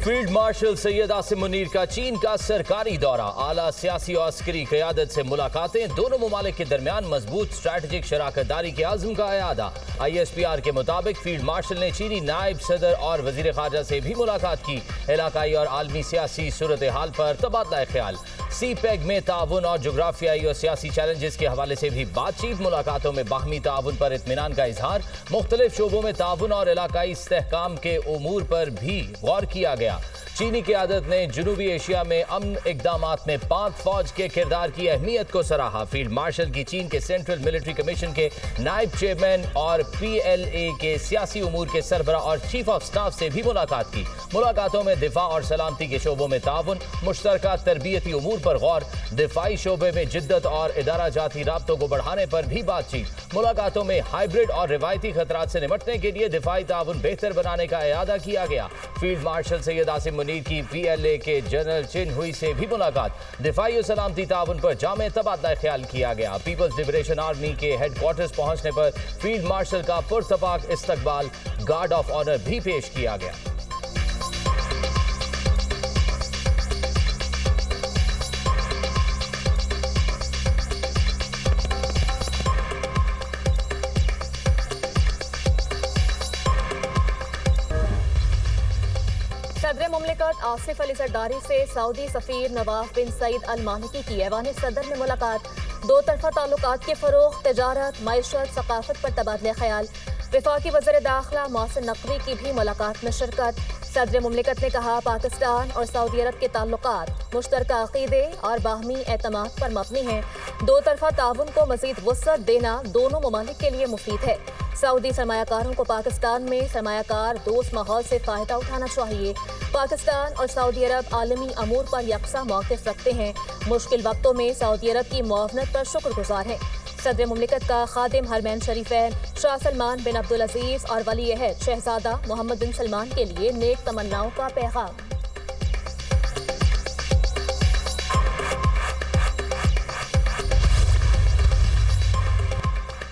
Field marshal Syed Asim Munir का चीन का सरकारी दौरा, आला सियासी और अस्करी क़यादत से मुलाकातें, दोनों ममालिक के दरमियान मजबूत स्ट्रैटेजिक शराकतदारी के आज़म का अयादा। ISPR के मुताबिक फील्ड मार्शल ने चीनी नायब सदर और वज़ीर ख़ारजा से भी मुलाकात की। इलाकाई और आलमी सियासी सूरत हाल पर तबादला ख्याल, CPEC में ताउन और जोग्राफियाई और सियासी चैलेंजेस के हवाले से भी बातचीत। मुलाकातों में बाहमी ताउन पर इत्मीनान का इजहार, मुख्तलिफ शोबों में ताउन और इलाकाई इस्तेहकाम के उमूर पर भी गौर किया गया। चीनी क़यादत ने जनूबी एशिया में अमन इक़दामात में पाक फौज के किरदार की अहमियत को सराहा। फील्ड मार्शल की चीन के सेंट्रल मिलिट्री कमीशन के नायब चेयरमैन और PLA के सियासी उमूर के सरबरा और चीफ ऑफ स्टाफ से भी मुलाकात की। मुलाकातों में दिफा और सलामती के शोबों में ताउन, मुश्तरका तरबियती उमूर पर गौर, दिफाई शोबे में जिद्दत और इदारा जाती राब्तों को बढ़ाने पर भी बातचीत। मुलाकातों में हाइब्रिड और रिवायती खतरात से निपटने के लिए दिफाई ताउन बेहतर बनाने का इरादा किया गया। फील्ड मार्शल सैयद आसिम मुनीर की PLA के जनरल चिन हुई से भी मुलाकात, दिफाई और सलामती ताउन पर जामे तबादला ख्याल किया गया। पीपल्स लिबरेशन आर्मी के हेडक्वार्टर्स पहुंचने पर फील्ड मार्शल का पुरतपाक इस्तकबाल, गार्ड ऑफ ऑनर भी पेश किया गया। सदर मुमलिकत आसिफ अली जरदारी से सऊदी सफीर नवाफ बिन सईद अल मालिकी की ऐवान सदर में मुलाकात, दो तरफा ताल्लुकात के फरोग, तजारत, मईशत, सकाफत पर तबादला ख्याल। वफाकी वज़ीर दाखिला मोहसिन नकवी की भी मुलाकात में शिरकत। सदर मुमलिकत ने कहा, पाकिस्तान और सऊदी अरब के ताल्लुकात मुश्तरका अक़ीदे और बाहमी एतमाद पर मबनी हैं। दो तरफा ताउन को मज़ीद वुसअत देना दोनों ममालिक के लिए मुफीद है। सऊदी सरमायाकारों को पाकिस्तान में सरमायाकार दोस्त माहौल से फ़ायदा उठाना चाहिए। पाकिस्तान और सऊदी अरब आलमी अमूर पर यकसा मौक़िफ़ रखते हैं। मुश्किल वक्तों में सऊदी अरब की मुआवनत पर शुक्रगुजार हैं। सदर मुमलिकत का खादिम हरमैन शरीफैन शाह सलमान बिन अब्दुल अजीज़ और वली अहद शहजादा मोहम्मद बिन सलमान के लिए नेक तमन्नाओं का पैगाम।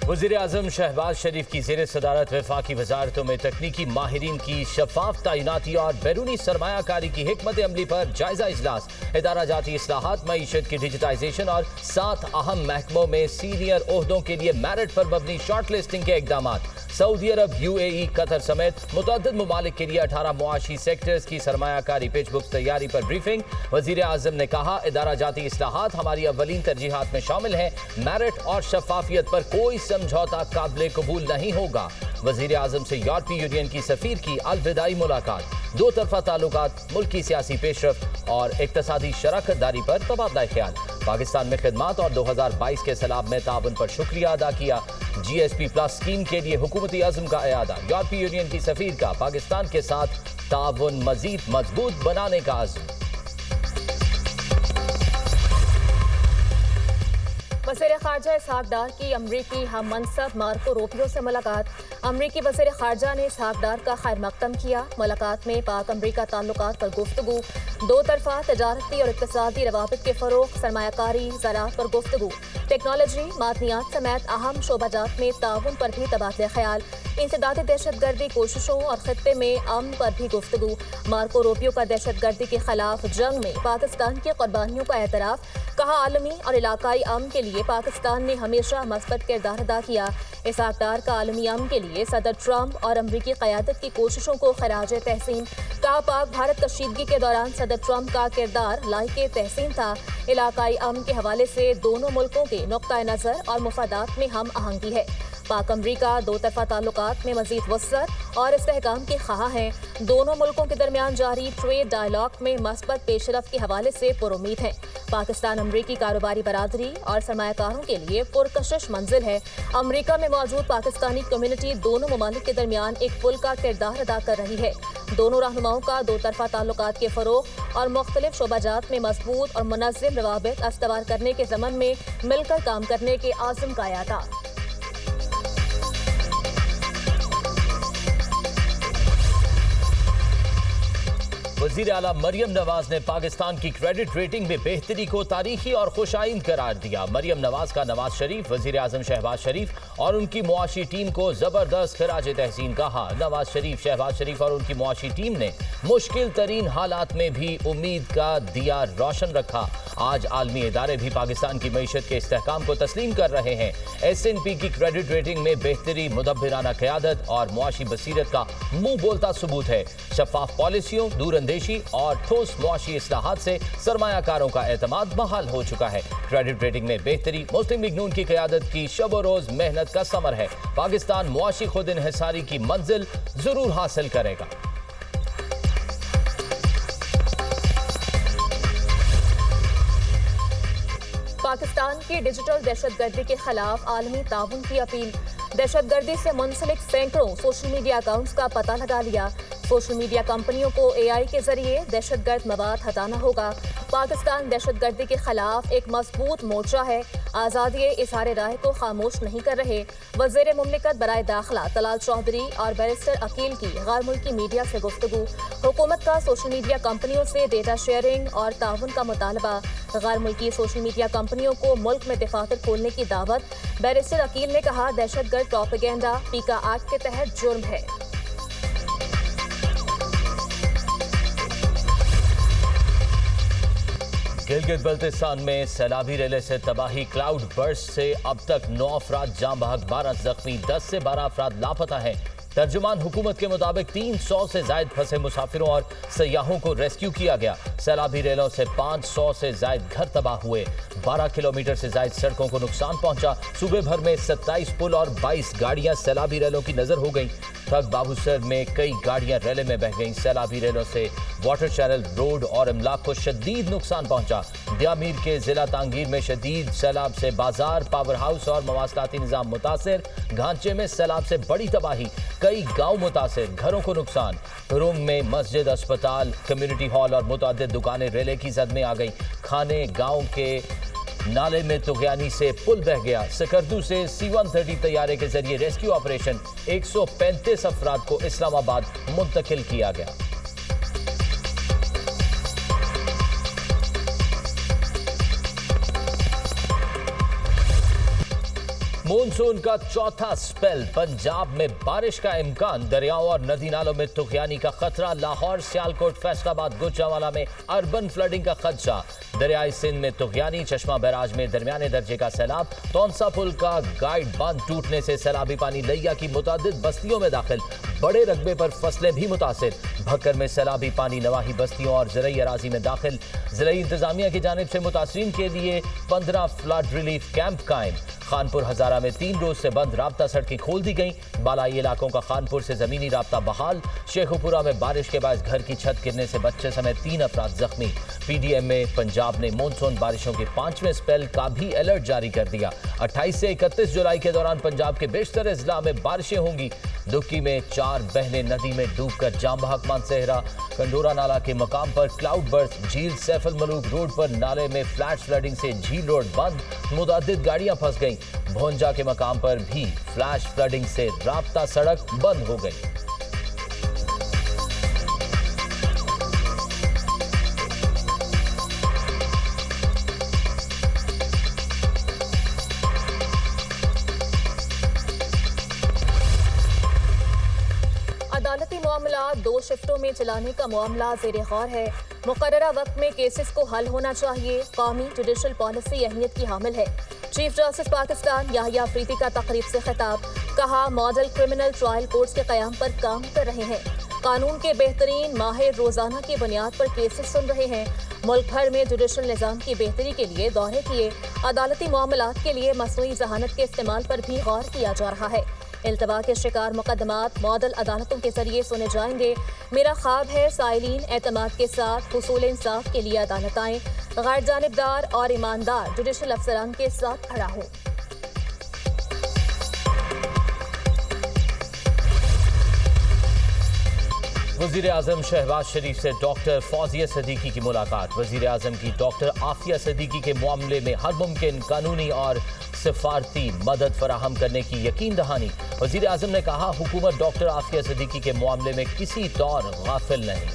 वज़ीर-ए-आज़म शहबाज शरीफ की ज़ेर सदारत वफाकी वज़ारतों में तकनीकी माहिरीन की शफाफ तैनाती और बैरूनी सरमायाकारी की हिकमत अमली पर जायजा इजलास। इदारा जाती इस्लाहात, मईशत की डिजिटाइजेशन और 7 अहम महकमों में सीनियर ओहदों के लिए मेरिट पर मबनी शॉर्ट लिस्टिंग के इक़दाम। सऊदी अरब, UAE, कतर समेत मुतअद्दिद ममालिक के लिए 18 मुआशी सेक्टर्स की सरमायाकारी पिच बुक्स तैयारी पर ब्रीफिंग। वज़ीर-ए-आज़म ने कहा, इदारा जाती इस्लाहात हमारी अव्वलीन तरजीहात में शामिल है। मेरिट और शफाफियत पर कोई समझौता काबिल कबूल नहीं होगा। वज़ीर-ए-आज़म से यूरोपीय यूनियन की सफ़ीर की अलविदाई मुलाकात, दो तरफा ताल्लुकात, मुल्की सियासी पेशरफ्त और इक़्तिसादी शराकतदारी पर तबादला ख्याल। पाकिस्तान में खिदमात और 2022 के सैलाब में ताउन पर शुक्रिया अदा किया। GSP+ स्कीम के लिए हुकूमती अज़्म का अयादा, यूरोपीय यूनियन की सफ़ीर का पाकिस्तान के साथ ताउन मज़ीद मजबूत बनाने का अज़्म। वज़ीर ख़ारजा इसहाक़ डार की अमरीकी हम मनसब मार्को रूबियो से मुलाकात। अमरीकी वज़ीर ख़ारजा ने इसहाक़ डार का खैर मक़दम किया। मुलाकात में पाक अमरीका ताल्लुकात पर गुफ्तगू, दो तरफा तजारती और इक़्तिसादी रवाबित के फ़रोग़, सरमायाकारी, ज़राअत पर गुफ्तगू, टेक्नोलॉजी, मादनियात समेत अहम शोबाजात में ताउन पर भी तबादला ख्याल। इंसदादी दहशतगर्दी कोशिशों और खित्ते में अमन पर भी गुफ्तगू। मार्को रूबियो का दहशतगर्दी के खिलाफ जंग में पाकिस्तान की कुर्बानियों का एतराफ़, कहा, आलमी और इलाकाई अमन के लिए पाकिस्तान ने हमेशा मस्बत किरदार अदा किया। इसहाक़ डार का आलमी अमन के लिए सदर ट्रंप और अमरीकी क़यादत की कोशिशों को खराज तहसीन, कहा, पाक भारत कशीदगी के दौरान सदर ट्रंप का किरदार लायक तहसीन था। इलाकाई अमन के हवाले से दोनों मुल्कों के नुक्ता नज़र और मुफादात में हम आहंगी है। पाक अमरीका दो तरफा ताल्लुकात में मज़ीद वसअत और इस्तेहकाम के ख़्वाह हैं। दोनों मुल्कों के दरमियान जारी ट्रेड डायलॉग में मस्बत पेशरफ्त के हवाले से पुरुमीद है। पाकिस्तान अमरीकी कारोबारी बरादरी और सरमायाकारों के लिए पुरकशिश मंजिल है। अमरीका में मौजूद पाकिस्तानी कम्युनिटी दोनों ममालिक के दरमियान एक पुल का किरदार अदा कर रही है। दोनों रहनुमाओं का दो तरफा ताल्लुकात के फ़रोग़ और मुख्तलिफ शोबाजात में मजबूत और मुनज़्ज़म रवाबित अस्तवार करने के ज़मन में मिलकर काम करने के आज़म का अयादा। वजीर आला मरियम नवाज ने पाकिस्तान की क्रेडिट रेटिंग में बेहतरी को तारीखी और खुशाइन करार दिया। मरियम नवाज का नवाज शरीफ, वजीर आजम शहबाज शरीफ और उनकी मुआशी टीम को जबरदस्त खिराज तहसीन कहा। नवाज शरीफ, शहबाज शरीफ और उनकी मुआशी टीम ने मुश्किल तरीन हालात में भी उम्मीद का दिया रोशन रखा। आज आलमी इदारे भी पाकिस्तान की मईशत के इस्तेहकाम को तस्लीम कर रहे हैं। S&P की क्रेडिट रेटिंग में बेहतरी, मुदब्बिराना क़यादत और मुआशी बसीरत का मुंह बोलता सबूत है। शफाफ पॉलिसियों, दूरअंदेशी और ठोस मुआशी इस्लाहात से सरमायाकारों का एतमाद बहाल हो चुका है। क्रेडिट रेटिंग में बेहतरी मुस्लिम लीग नून की क़यादत की शब रोज मेहनत का समर है। पाकिस्तान मुआशी खुद इन्हिसारी की मंजिल जरूर हासिल करेगा। पाकिस्तान की डिजिटल दहशतगर्दी के खिलाफ आलमी ताउन की अपील। दहशतगर्दी से मुंसलिक सैकड़ों सोशल मीडिया अकाउंट्स का पता लगा लिया। सोशल मीडिया कंपनियों को AI के जरिए दहशतगर्द मवाद हटाना होगा। पाकिस्तान दहशतगर्दी के खिलाफ एक मजबूत मोर्चा है। आज़ादी इज़हार राय को खामोश नहीं कर रहे। वज़ीर मुमलिकत बराए दाखिला तलाल चौधरी और बैरिस्टर अकील की गैर मुल्की मीडिया से गुफ्तगू। हुकूमत का सोशल मीडिया कंपनियों से डेटा शेयरिंग और ताउन का मुतालबा। गैर मुल्की सोशल मीडिया कंपनियों को मुल्क में दफातर खोलने की दावत। बैरिस्टर अकील ने कहा, दहशतगर्द प्रोपेगेंडा पीका एक्ट के तहत जुर्म है। गिलगित बल्तिस्तान में सैलाबी रेले से तबाही, क्लाउड बर्स्ट से अब तक 9 अफराद जाँ बहक, 12 जख्मी, 10 से 12 अफराद लापता हैं। तर्जुमान हुकूमत के मुताबिक 300 से जायद फंसे मुसाफिरों और सयाहों को रेस्क्यू किया गया। सैलाबी रेलों से 500 से जायद घर तबाह हुए। 12 किलोमीटर से जायद सड़कों को नुकसान पहुंचा। सूबे भर में 27 पुल और 22 गाड़ियां सैलाबी रेलों की नजर हो गईं। थक बाबूसर में कई गाड़ियां रेले में बह गईं। सैलाबी रेलों से वाटर चैनल, रोड और इमलाक को शदीद नुकसान पहुंचा। दियामीर के जिला तांगीर में शदीद सैलाब से बाजार, पावर हाउस और मवासलाती निज़ाम मुतासिर। घांचे में सैलाब से बड़ी तबाही, कई गांव मुतासिर, घरों को नुकसान। रूम में मस्जिद, अस्पताल, कम्युनिटी हॉल और मुतअद्दिद दुकानें रेले की जद में आ गई। खाने गांव के नाले में तुगयानी से पुल बह गया। सकर्दू से C-130 तैयारे के जरिए रेस्क्यू ऑपरेशन, 135 अफराद को इस्लामाबाद मुंतकिल किया गया। मॉनसून का चौथा स्पेल, पंजाब में बारिश का इम्कान, दरियाओं और नदी नालों में तुगयानी का खतरा। लाहौर, सियालकोट, फैसलाबाद, गुजरांवाला में अर्बन फ्लडिंग का खदशा। दरियाई सिंध में तुगयानी, चश्मा बैराज में दरमियाने दर्जे का सैलाब। तौनसा पुल का गाइड बांध टूटने से सैलाबी पानी लिया की मुतादिद बस्तियों में दाखिल। बड़े रकबे पर फसलें भी मुतासिर। भक्कर में सैलाबी पानी नवाही बस्तियों और ज़रई अराजी में दाखिल। ज़रई इंतजामिया की जानिब से मुतासरीन के लिए 15 फ्लड रिलीफ कैंप कायम। खानपुर हजारा में 3 रोज से बंद राब्ता सड़कें खोल दी गईं। बालाई इलाकों का खानपुर से जमीनी राब्ता बहाल। शेखुपुरा में बारिश के बाद घर की छत गिरने से बच्चे समेत 3 अफराद जख्मी। PDM में पंजाब ने मॉनसून बारिशों के 5वें स्पेल का भी अलर्ट जारी कर दिया। 28 से 31 जुलाई के दौरान पंजाब के बेशतर अजला में बारिशें होंगी। दुक्की में 4 बहनें नदी में डूबकर जाम बहक, मानसेहरा कंडोरा नाला के मकाम पर क्लाउड बर्स्ट। झील सैफुल मलूक रोड पर नाले में फ्लैश फ्लडिंग से झील रोड बंद, मुतअद्दिद गाड़ियां फंस गईं। भोंजा के मकाम पर भी फ्लैश फ्लडिंग से राब्ता सड़क बंद हो गई। अदालती मामला 2 शिफ्टों में चलाने का मामला ज़ेरे गौर है। मुकर्ररा वक्त में केसेस को हल होना चाहिए। कौमी जुडिशल पॉलिसी अहमियत की हामिल है। चीफ जस्टिस पाकिस्तान याहिया अफरीदी का तकरीब से खिताब। कहा, मॉडल क्रिमिनल ट्रायल कोर्ट्स के क़याम पर काम कर रहे हैं। कानून के बेहतरीन माहिर रोजाना की बुनियाद पर केसेस सुन रहे हैं। मुल्क भर में जुडिशल निज़ाम की बेहतरी के लिए दौरे किए। अदालती मामलात के लिए मसनूई ज़हानत के इस्तेमाल पर भी गौर किया जा रहा है। इल्तवा के शिकार मुकदमात मॉडल अदालतों के जरिए सुने जाएंगे। मेरा ख्वाब है साइलीन एतमाद के साथ हुसूल इंसाफ के लिए अदालत आएं। गैर जानिबदार और ईमानदार जुडिशल अफसरान के साथ खड़ा हो। वज़ीर आज़म शहबाज शरीफ से डॉक्टर फौजिया सदीकी की मुलाकात। वज़ीर आज़म की डॉक्टर आफिया सदीकी के मामले में हर मुमकिन कानूनी और सिफारती मदद फराहम करने की यकीन दहानी। वज़ीर आज़म ने कहा, हुकूमत डॉक्टर आफिया सदीकी के मामले में किसी तौर गाफिल नहीं।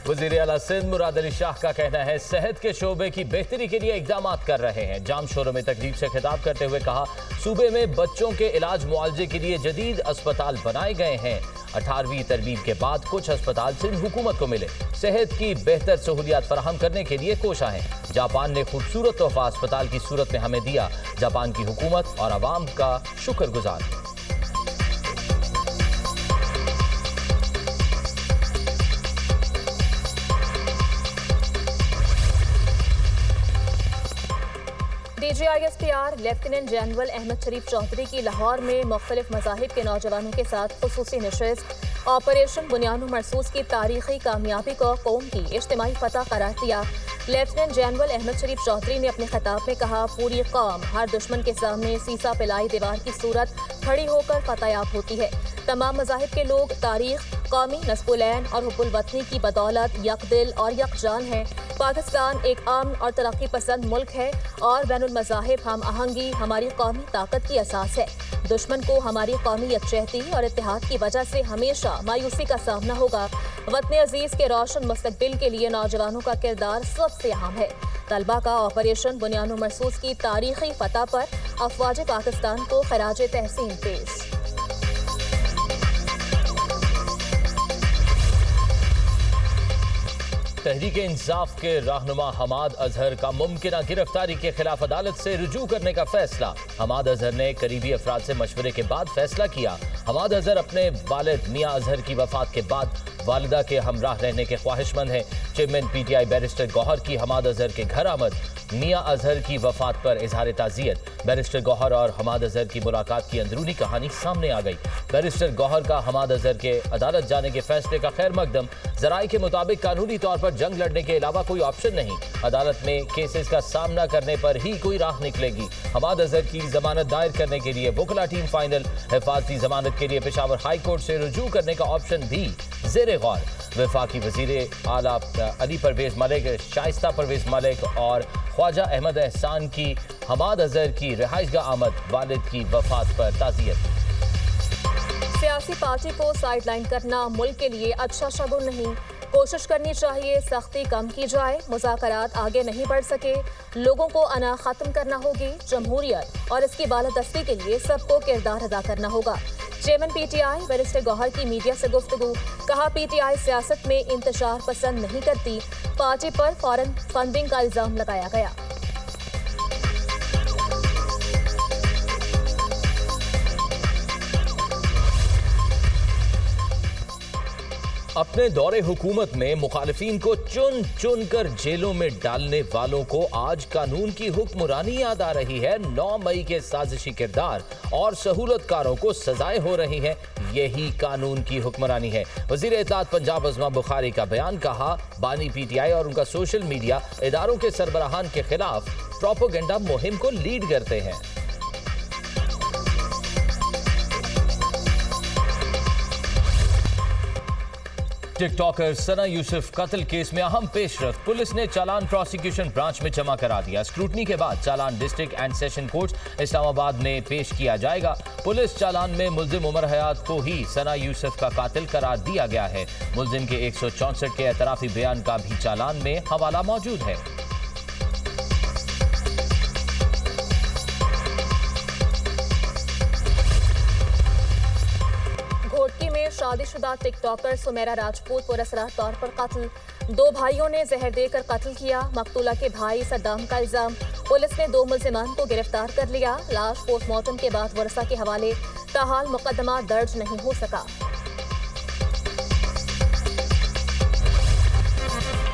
वजीर आला सिंध मुराद अली शाह का कहना है सेहत के शोबे की बेहतरी के लिए इकदाम कर रहे हैं। जाम शोरों में तकरीब से खिताब करते हुए कहा, सूबे में बच्चों के इलाज मुआवजे के लिए जदीद अस्पताल बनाए गए हैं। 18वीं तरमीम के बाद कुछ अस्पताल सिंध हुकूमत को मिले। सेहत की बेहतर सहूलियात फराहम करने के लिए कोशा है। जापान ने खूबसूरत तोहफा अस्पताल की सूरत में हमें दिया। जापान की हुकूमत और आवाम का शुक्रगुजार। DGISPR लेफ्टिनेंट जनरल अहमद शरीफ चौधरी की लाहौर में मुख्तलिफ मज़ाहिब के नौजवानों के साथ खुसूसी नशिस्त ऑपरेशन बुनियाद मरसूस की तारीखी कामयाबी को कौम की इज्तिमाई फतह करार दिया। लेफ्टिनेंट जनरल अहमद शरीफ चौधरी ने अपने खिताब में कहा, पूरी कौम हर दुश्मन के सामने सीसा पिलाई दीवार की सूरत खड़ी होकर फतहयाब होती है। तमाम मज़ाहिब के लोग तारीख, कौमी नस्बुलैन और हुब्बुल वतनी की बदौलत यकदिल और यकजान हैं। पाकिस्तान एक अमन और तरक्की पसंद मुल्क है और बैनुल मज़ाहिब हम आहंगी हमारी कौमी ताकत की असास है। दुश्मन को हमारी कौमी यकजहती और इत्तेहाद की वजह से हमेशा मायूसी का सामना होगा। वतन अजीज के रोशन मुस्तकबिल के लिए नौजवानों का किरदार सबसे अहम है। तलबा का ऑपरेशन बुनियाद मरसूस की तारीखी फतह पर अफवाज पाकिस्तान को खराज तहसीन पेश। तहरीक इंसाफ के रहनुमा हमाद अजहर का मुमकिना गिरफ्तारी के खिलाफ अदालत से रुजू करने का फैसला। हमाद अजहर ने करीबी अफराद से मशवरे के बाद फैसला किया। हमाद अजहर अपने वालिद मियां अजहर की वफात के बाद वालिदा के हमराह रहने के ख्वाहिशमंद हैं। चेयरमैन PTI बैरिस्टर गौहर की हमाद अजहर के घर आमद। मियां अजहर की वफात पर इजहार ताज़ियत। बैरिस्टर गौहर और हमाद अजहर की मुलाकात की अंदरूनी कहानी सामने आ गई। बैरिस्टर गौहर का हमाद अजहर के अदालत जाने के फैसले का खैर मकदम। जराए के मुताबिक कानूनी तौर पर जंग लड़ने के अलावा कोई ऑप्शन नहीं। अदालत में केसेस का सामना करने पर ही कोई राह निकलेगी। हमाद अजहर की जमानत दायर करने के लिए वकला टीम फाइनल। हिफाजती जमानत के लिए पेशावर हाई कोर्ट से रुजू करने का ऑप्शन भी ज़ेरे गौर। वफाकी वज़ीर आला अली परवेज मलिक, शाइस्ता परवेज मलिक और ख्वाजा अहमद एहसान की हमाद अजहर की रिहाइशगाह आमद। वालिद की वफात पर ताज़ियत। सियासी पार्टी को साइडलाइन करना मुल्क के लिए अच्छा शगुन नहीं। कोशिश करनी चाहिए सख्ती कम की जाए। मुज़ाकरात आगे नहीं बढ़ सके, लोगों को अना ख़त्म करना होगी। जमहूरियत और इसकी बालादस्ती के लिए सबको किरदार अदा करना होगा। चेयरमैन PTI बैरिस्टर गौहर की मीडिया से गुफ्तगू। कहा, PTI सियासत में इंतशार पसंद नहीं करती। पार्टी पर फौरन फंडिंग का इल्जाम लगाया गया। अपने दौरे हुकूमत में मुखालिफिन को चुन चुन कर जेलों में डालने वालों को आज कानून की हुक्मरानी याद आ रही है। 9 मई के साजिशी किरदार और सहूलतकारों को सजाएं हो रही हैं। यही कानून की हुक्मरानी है। वजीर इत्तलात पंजाब अज़मा बुखारी का बयान। कहा, बानी PTI और उनका सोशल मीडिया इदारों के सरबराहान के खिलाफ प्रोपेगेंडा मुहिम को लीड करते हैं। टिकटॉकर सना यूसुफ कत्ल केस में अहम पेशरफ्त। पुलिस ने चालान प्रोसिक्यूशन ब्रांच में जमा करा दिया। स्क्रूटनी के बाद चालान district and session court Islamabad में पेश किया जाएगा। पुलिस चालान में मुल्जिम उमर हयात को ही सना यूसुफ का कातिल करार दिया गया है। मुल्जिम के 164 के एतराफी बयान का भी चालान में हवाला मौजूद है। शादीशुदा टिकटॉकर सुमेरा राजपूत पुरअसरार तौर पर कत्ल। 2 भाइयों ने जहर देकर कत्ल किया। मकतूला के भाई सद्दाम का इल्जाम। पुलिस ने 2 मुल्जिमान को गिरफ्तार कर लिया। लाश पोस्टमार्टम के बाद वरसा के हवाले। ताहाल मुकदमा दर्ज नहीं हो सका।